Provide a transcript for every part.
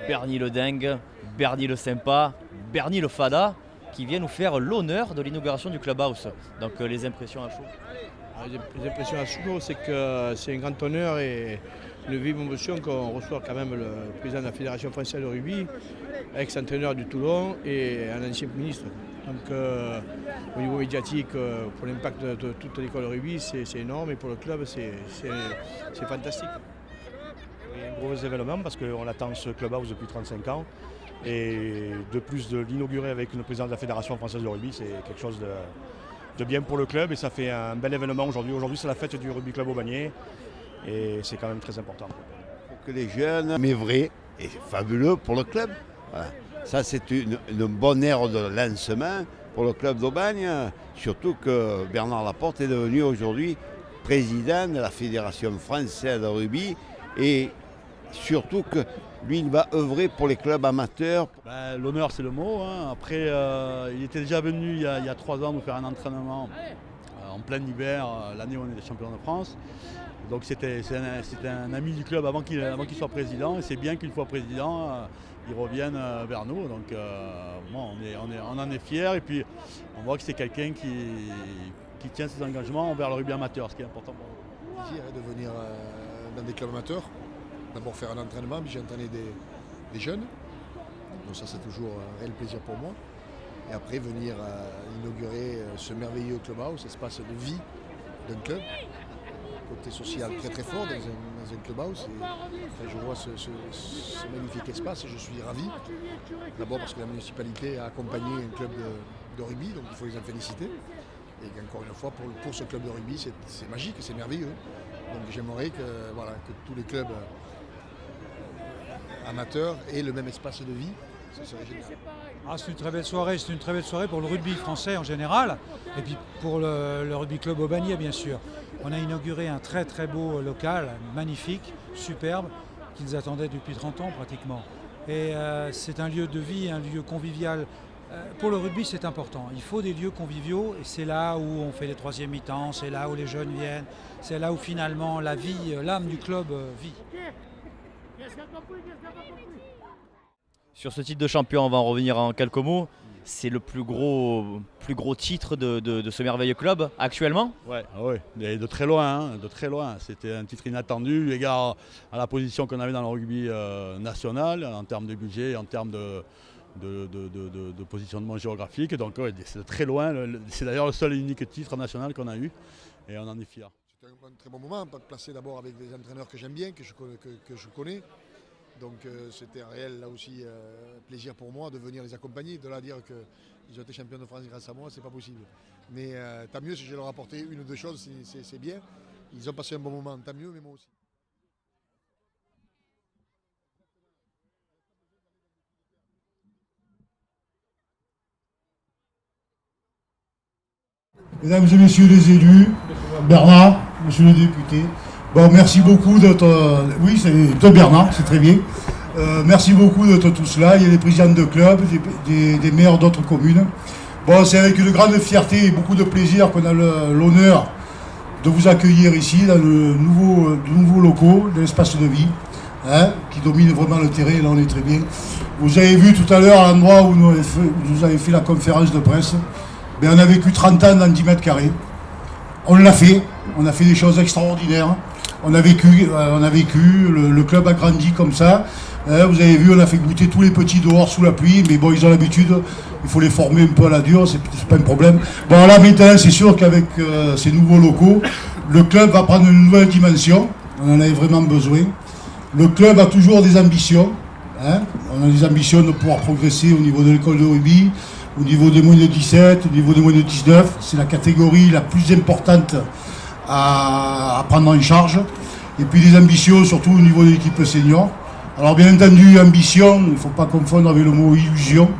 Bernie le dingue, Bernie le sympa, Bernie le fada, qui vient nous faire l'honneur de l'inauguration du Clubhouse. Donc les impressions à chaud. Les impressions à chaud, c'est que c'est un grand honneur et une vive émotion qu'on reçoit quand même le président de la Fédération française de rugby, ex-entraîneur du Toulon et un ancien ministre. Donc au niveau médiatique, pour l'impact de toute l'école de rugby, c'est énorme et pour le club, c'est fantastique. C'est un gros événement parce qu'on attend ce Clubhouse depuis 35 ans. Et de plus de l'inaugurer avec le président de la Fédération française de rugby, c'est quelque chose de bien pour le club et ça fait un bel événement aujourd'hui. Aujourd'hui, c'est la fête du rugby club Aubagnais et c'est quand même très important. Pour que les jeunes, mais vrai, et fabuleux pour le club. Voilà. Ça, c'est une bonne ère de lancement pour le club d'Aubagne, surtout que Bernard Laporte est devenu aujourd'hui président de la Fédération française de rugby et surtout que lui, il va œuvrer pour les clubs amateurs. L'honneur, c'est le mot. Hein. Après, il était déjà venu il y a 3 ans nous faire un entraînement en plein hiver, l'année où on était champion de France. Donc c'était un ami du club avant qu'il soit président. Et c'est bien qu'une fois président, il revienne vers nous. Donc on en est fiers. Et puis on voit que c'est quelqu'un qui tient ses engagements envers le rugby amateur, ce qui est important pour nous. Le plaisir est de venir dans des clubs amateurs. D'abord faire un entraînement, puis j'ai entraîné des jeunes. Donc ça c'est toujours un réel plaisir pour moi. Et après venir inaugurer ce merveilleux clubhouse, espace de vie d'un club. Côté social très très fort dans un clubhouse. Et quand je vois ce magnifique espace, je suis ravi. D'abord parce que la municipalité a accompagné un club de rugby, donc il faut les en féliciter. Et encore une fois, pour ce club de rugby, c'est magique, c'est merveilleux. Donc j'aimerais que tous les clubs amateurs aient le même espace de vie. Ça serait génial. C'est une très belle soirée pour le rugby français en général et puis pour le rugby club Aubagnais bien sûr. On a inauguré un très très beau local, magnifique, superbe, qu'ils attendaient depuis 30 ans pratiquement. Et c'est un lieu de vie, un lieu convivial. Pour le rugby c'est important, il faut des lieux conviviaux et c'est là où on fait les troisièmes mi-temps, c'est là où les jeunes viennent, c'est là où finalement la vie, l'âme du club vit. Sur ce titre de champion, on va en revenir en quelques mots. C'est le plus gros titre de ce merveilleux club actuellement. Ouais, et de très loin, de très loin. C'était un titre inattendu, eu égard à la position qu'on avait dans le rugby national, en termes de budget, en termes de positionnement géographique. Donc c'est de très loin. C'est d'ailleurs le seul et unique titre national qu'on a eu et on en est fiers. C'était un très bon moment, placé d'abord avec des entraîneurs que j'aime bien, que je connais. Donc c'était un réel là aussi plaisir pour moi de venir les accompagner. De là dire qu'ils ont été champions de France grâce à moi, c'est pas possible. Mais tant mieux si je leur ai apporté une ou deux choses, c'est bien. Ils ont passé un bon moment, tant mieux, mais moi aussi. Mesdames et messieurs les élus, Bernard, monsieur le député, merci beaucoup d'être... Oui, c'est de Bernard, c'est très bien. Merci beaucoup d'être tous là. Il y a des présidents de clubs, des maires d'autres communes. C'est avec une grande fierté et beaucoup de plaisir qu'on a l'honneur de vous accueillir ici dans le nouveau locaux de l'espace de vie, qui domine vraiment le terrain. Là, on est très bien. Vous avez vu tout à l'heure à l'endroit où nous avez fait la conférence de presse. On a vécu 30 ans dans 10 mètres carrés. On l'a fait. On a fait des choses extraordinaires. On a vécu, le club a grandi comme ça. Vous avez vu, on a fait goûter tous les petits dehors sous la pluie, mais ils ont l'habitude, il faut les former un peu à la dure, c'est pas un problème. Là maintenant, c'est sûr qu'avec ces nouveaux locaux, le club va prendre une nouvelle dimension, on en avait vraiment besoin. Le club a toujours des ambitions, on a des ambitions de pouvoir progresser au niveau de l'école de rugby, au niveau des moins de 17, au niveau des moins de 19, c'est la catégorie la plus importante à prendre en charge. Et puis des ambitions surtout au niveau de l'équipe senior. Alors bien entendu, ambition, il ne faut pas confondre avec le mot illusion.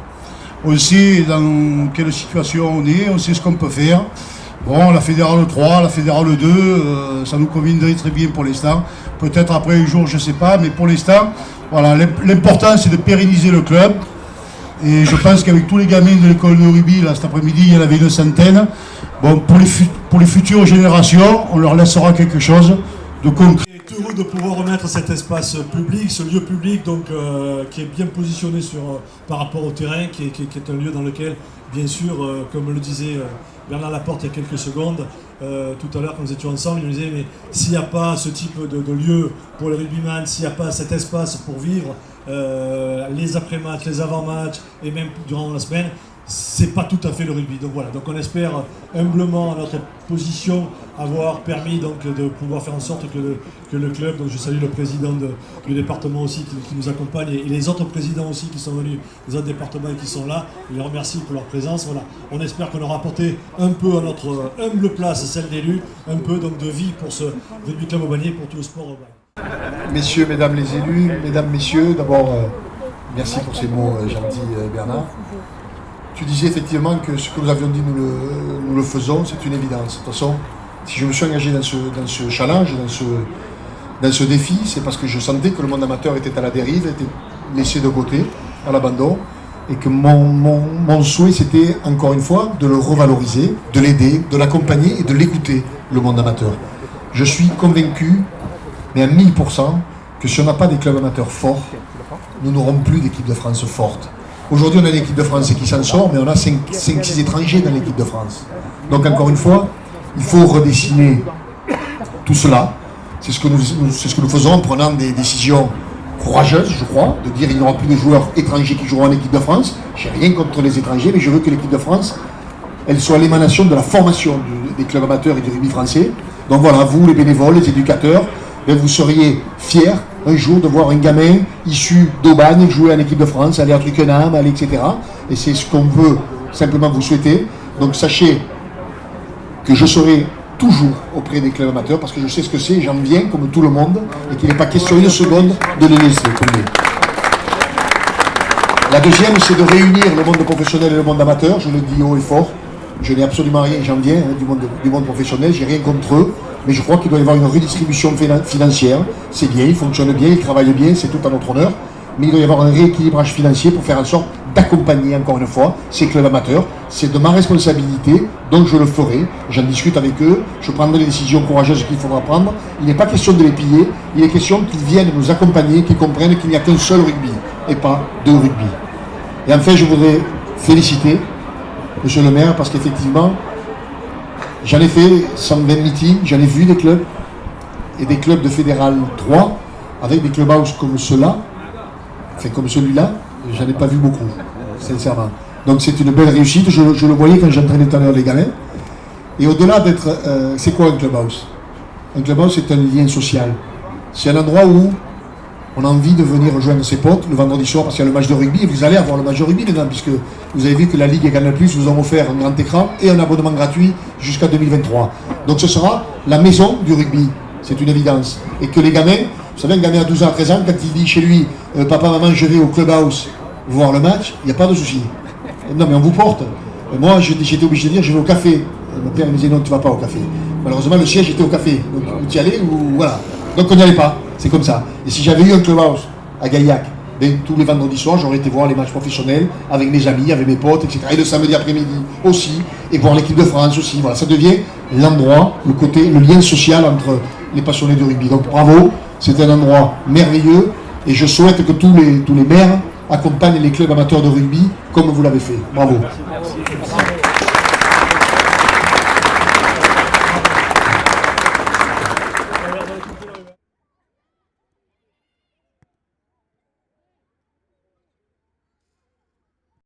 On sait dans quelle situation on est, on sait ce qu'on peut faire. La fédérale 3, la fédérale 2, ça nous conviendrait très bien pour l'instant. Peut-être après un jour, je ne sais pas, mais pour l'instant, l'important c'est de pérenniser le club. Et je pense qu'avec tous les gamins de l'école de rugby, là, cet après-midi, il y en avait une centaine. Pour les futures générations, on leur laissera quelque chose de concret. Heureux de pouvoir remettre cet espace public, ce lieu public donc, qui est bien positionné par rapport au terrain, qui est un lieu dans lequel, bien sûr, comme le disait Bernard Laporte il y a quelques secondes, tout à l'heure quand nous étions ensemble, il nous disait mais s'il n'y a pas ce type de lieu pour les rugbyman, s'il n'y a pas cet espace pour vivre les après-matchs, les avant-matchs et même durant la semaine, c'est pas tout à fait le rugby. Donc voilà, donc on espère humblement à notre position avoir permis donc de pouvoir faire en sorte que le club, donc je salue le président du département aussi qui nous accompagne et les autres présidents aussi qui sont venus, les autres départements qui sont là, je les remercie pour leur présence. Voilà, on espère qu'on aura apporté un peu à notre humble place, celle d'élu, un peu donc de vie pour ce rugby club Aubagnais, pour tout le sport Aubagne. Messieurs, mesdames les élus, mesdames, messieurs, d'abord merci pour ces mots gentils Bernard. Tu disais effectivement que ce que nous avions dit, nous le faisons, c'est une évidence. De toute façon, si je me suis engagé dans ce challenge, dans ce défi, c'est parce que je sentais que le monde amateur était à la dérive, était laissé de côté, à l'abandon, et que mon souhait, c'était, encore une fois, de le revaloriser, de l'aider, de l'accompagner et de l'écouter, le monde amateur. Je suis convaincu, mais à 1000%, que si on n'a pas des clubs amateurs forts, nous n'aurons plus d'équipe de France forte. Aujourd'hui, on a une équipe de France qui s'en sort, mais on a 5-6 étrangers dans l'équipe de France. Donc, encore une fois, il faut redessiner tout cela. C'est ce que nous faisons en prenant des décisions courageuses, je crois, de dire qu'il n'y aura plus de joueurs étrangers qui joueront en équipe de France. Je n'ai rien contre les étrangers, mais je veux que l'équipe de France, elle soit l'émanation de la formation des clubs amateurs et du rugby français. Donc voilà, vous, les bénévoles, les éducateurs, vous seriez fiers un jour de voir un gamin issu d'Aubagne jouer en équipe de France, aller à Twickenham, aller, etc. Et c'est ce qu'on veut simplement vous souhaiter. Donc sachez que je serai toujours auprès des clubs amateurs parce que je sais ce que c'est, j'en viens comme tout le monde et qu'il n'est pas question une seconde de les laisser tomber. La deuxième, c'est de réunir le monde professionnel et le monde amateur, je le dis haut et fort. Je n'ai absolument rien, j'en viens du monde professionnel, j'ai rien contre eux. Mais je crois qu'il doit y avoir une redistribution financière. C'est bien, il fonctionne bien, il travaille bien, c'est tout à notre honneur. Mais il doit y avoir un rééquilibrage financier pour faire en sorte d'accompagner encore une fois ces clubs amateurs. C'est de ma responsabilité, donc je le ferai. J'en discute avec eux, je prendrai les décisions courageuses qu'il faudra prendre. Il n'est pas question de les piller, il est question qu'ils viennent nous accompagner, qu'ils comprennent qu'il n'y a qu'un seul rugby et pas deux rugby. Et enfin, je voudrais féliciter Monsieur le maire parce qu'effectivement, j'en ai fait 120 meetings, j'en ai vu des clubs, et des clubs de Fédéral 3, avec des clubhouses comme ceux-là, enfin comme celui-là, j'en ai pas vu beaucoup, sincèrement. Donc c'est une belle réussite, je le voyais quand j'entraînais tout à l'heure les gamins. Et au-delà d'être... c'est quoi un clubhouse? Un clubhouse, c'est un lien social. C'est un endroit où on a envie de venir rejoindre ses potes le vendredi soir parce qu'il y a le match de rugby, et vous allez avoir le match de rugby maintenant, puisque vous avez vu que la Ligue et Canal+ vous ont offert un grand écran et un abonnement gratuit jusqu'à 2023. Donc ce sera la maison du rugby, c'est une évidence. Et que les gamins, vous savez, un gamin à 12 ans, à 13 ans, quand il dit chez lui, papa, maman, je vais au clubhouse voir le match, il n'y a pas de souci. Non mais on vous porte. Et moi, j'étais obligé de dire, je vais au café. Mon père me disait, non, tu ne vas pas au café. Malheureusement, le siège était au café. Donc vous y allez, ou voilà. Donc on n'y allait pas, c'est comme ça. Et si j'avais eu un clubhouse à Gaillac, tous les vendredis soirs, j'aurais été voir les matchs professionnels avec mes amis, avec mes potes, etc. Et le samedi après-midi aussi, et voir l'équipe de France aussi. Voilà, ça devient l'endroit, le lien social entre les passionnés de rugby. Donc bravo, c'est un endroit merveilleux, et je souhaite que tous les maires accompagnent les clubs amateurs de rugby comme vous l'avez fait. Bravo. Merci.